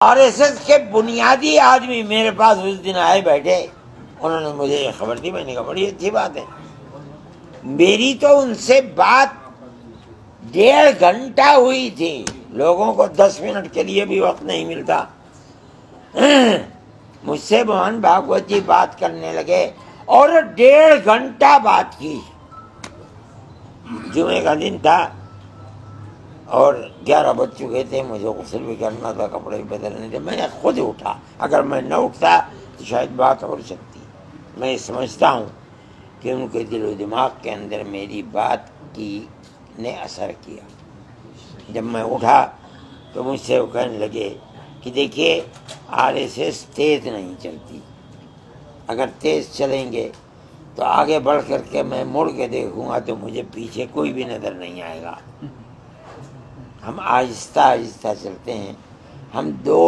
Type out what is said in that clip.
R S S کے بنیادی آدمی میرے پاس اس دن آئے بیٹھے، انہوں نے مجھے یہ خبر دی، میں نے کہا بڑی اچھی بات ہے۔ میری تو ان سے بات 1.5 گھنٹہ ہوئی تھی، لوگوں کو 10 منٹ کے لیے بھی وقت نہیں ملتا۔ مجھ سے موہن بھاگوت جی بات کرنے لگے اور 1.5 گھنٹہ بات کی۔ جمعے کا دن تھا اور 11 بج چکے تھے، مجھے غسل بھی کرنا تھا، کپڑے بھی بدلنے تھے۔ میں نے خود اٹھا، اگر میں نہ اٹھتا تو شاید بات ہو سکتی۔ میں سمجھتا ہوں کہ ان کے دل و دماغ کے اندر میری بات کی نے اثر کیا۔ جب میں اٹھا تو مجھ سے وہ کہنے لگے کہ دیکھیے آر ایس ایس تیز نہیں چلتی، اگر تیز چلیں گے تو آگے بڑھ کر کے میں مڑ کے دیکھوں گا تو مجھے پیچھے کوئی بھی نظر نہیں آئے گا۔ ہم آہستہ آہستہ چلتے ہیں، ہم 2